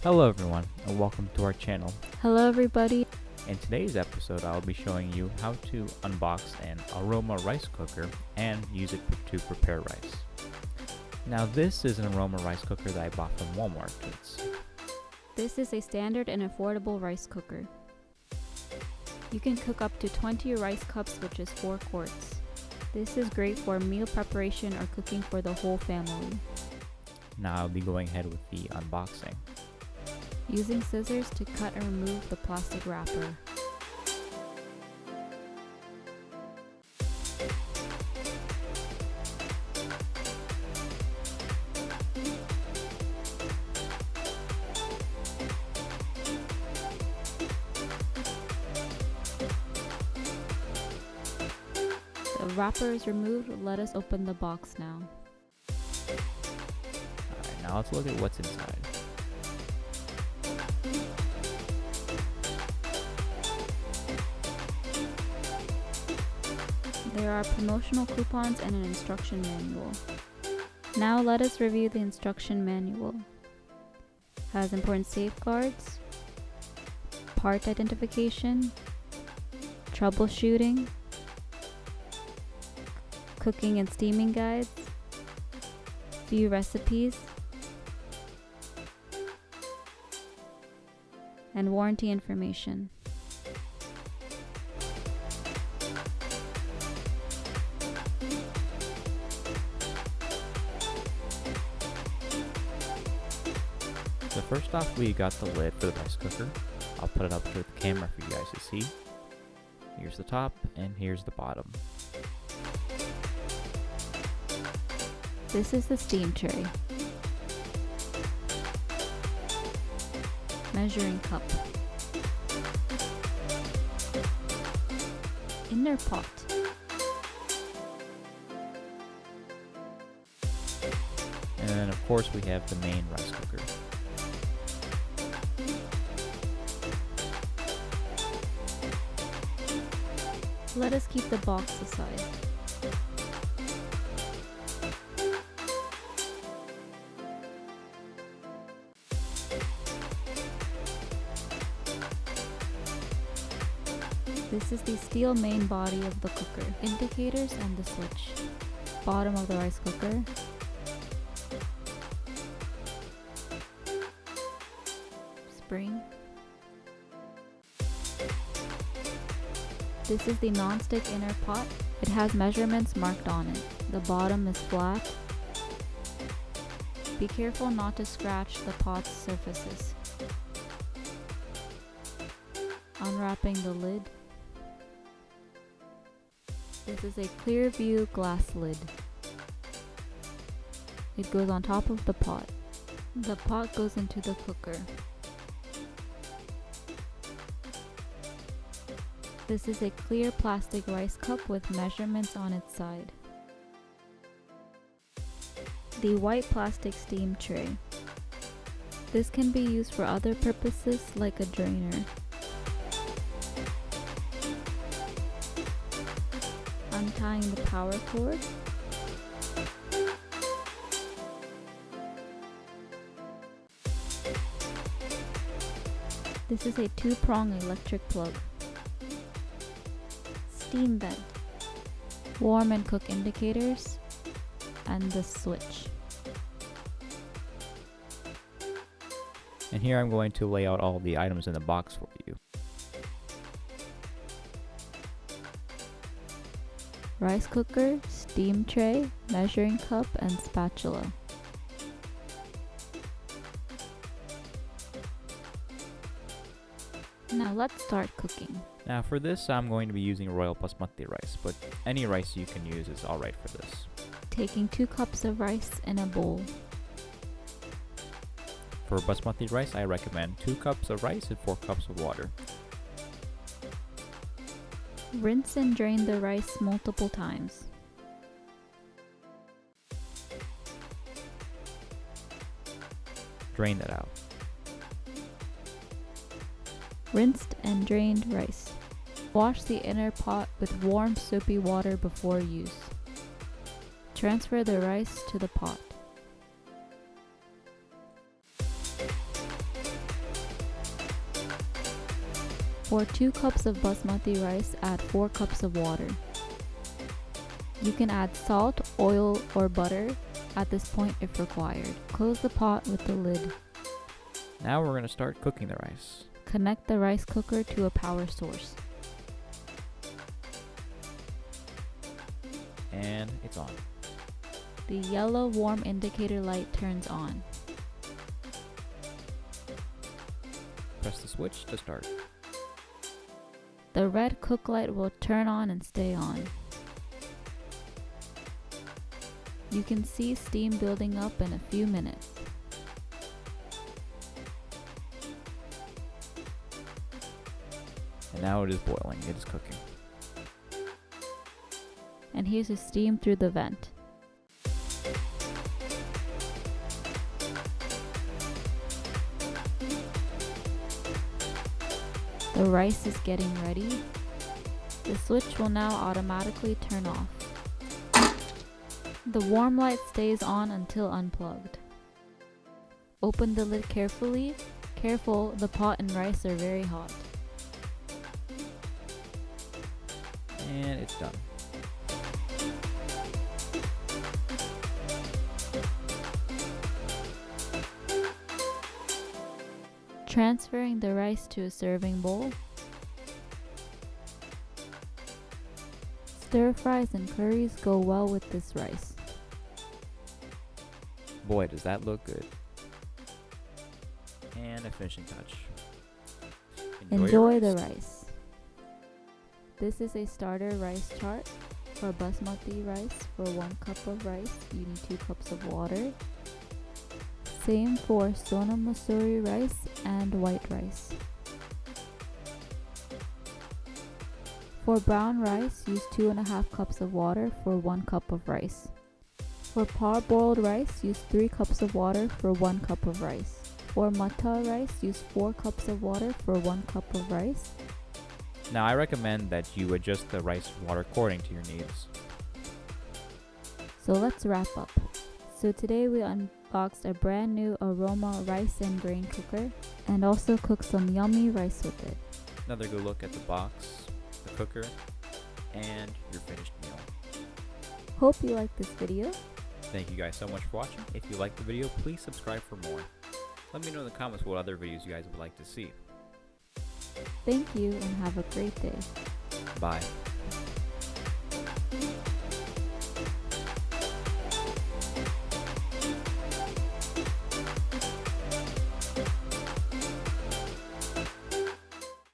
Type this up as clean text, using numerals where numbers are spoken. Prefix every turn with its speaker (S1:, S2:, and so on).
S1: Hello everyone, and welcome to our channel.
S2: Hello everybody.
S1: In today's episode, I'll be showing you how to unbox an Aroma rice cooker and use it to prepare rice. Now this is an Aroma rice cooker that I bought from Walmart.
S2: This is a standard and affordable rice cooker. You can cook up to 20 rice cups, which is 4 quarts. This is great for meal preparation or cooking for the whole family.
S1: Now I'll be going ahead with the unboxing.
S2: Using scissors to cut and remove the plastic wrapper. The wrapper is removed. Let us open the box now.
S1: Alright, now let's look at what's inside.
S2: There are promotional coupons and an instruction manual. Now let us review the instruction manual. It has important safeguards, part identification, troubleshooting, cooking and steaming guides, few recipes, and warranty information.
S1: So first off, we got the lid for the rice cooker. I'll put it up to the camera for you guys to see. Here's the top and here's the bottom.
S2: This is the steam tray. Measuring cup. Inner pot.
S1: And then of course we have the main rice cooker.
S2: Let us keep the box aside. This is the steel main body of the cooker, indicators and the switch. Bottom of the rice cooker. Spring. This is the non-stick inner pot. It has measurements marked on it. The bottom is flat. Be careful not to scratch the pot's surfaces. Unwrapping the lid. This is a clear view glass lid. It goes on top of the pot. The pot goes into the cooker. This is a clear plastic rice cup with measurements on its side. The white plastic steam tray. This can be used for other purposes like a drainer. Untying the power cord. This is a 2-prong electric plug. Steam vent, warm and cook indicators, and the switch.
S1: And here I'm going to lay out all the items in the box for you.
S2: Rice cooker, steam tray, measuring cup, and spatula. Now let's start cooking.
S1: Now for this, I'm going to be using Royal Basmati rice, but any rice you can use is alright for this.
S2: Taking 2 cups of rice in a bowl.
S1: For Basmati rice, I recommend 2 cups of rice and 4 cups of water.
S2: Rinse and drain the rice multiple times.
S1: Drain that out.
S2: Rinsed and drained rice. Wash the inner pot with warm soapy water before use. Transfer the rice to the pot. For 2 cups of basmati rice, add 4 cups of water. You can add salt, oil, or butter at this point if required. Close the pot with the lid.
S1: Now we're going to start cooking the rice.
S2: Connect the rice cooker to a power source.
S1: And it's on.
S2: The yellow warm indicator light turns on.
S1: Press the switch to start.
S2: The red cook light will turn on and stay on. You can see steam building up in a few minutes.
S1: And now it is boiling, it is cooking.
S2: And here's the steam through the vent. The rice is getting ready. The switch will now automatically turn off. The warm light stays on until unplugged. Open the lid carefully. Careful, the pot and rice are very hot.
S1: And it's done.
S2: Transferring the rice to a serving bowl. Stir fries and curries go well with this rice.
S1: Boy, does that look good. And a finishing touch.
S2: Enjoy the rice. This is a starter rice chart. For basmati rice, for 1 cup of rice, you need 2 cups of water. Same for Sona Masuri rice and white rice. For brown rice, use 2.5 cups of water for 1 cup of rice. For parboiled rice, use 3 cups of water for 1 cup of rice. For matta rice, use 4 cups of water for 1 cup of rice.
S1: Now I recommend that you adjust the rice water according to your needs.
S2: So let's wrap up. So today we unboxed a brand new Aroma rice and grain cooker and also cooked some yummy rice with it.
S1: Another good look at the box, the cooker, and your finished meal.
S2: Hope you liked this video.
S1: Thank you guys so much for watching. If you liked the video, please subscribe for more. Let me know in the comments what other videos you guys would like to see.
S2: Thank you and have a great day.
S1: Bye.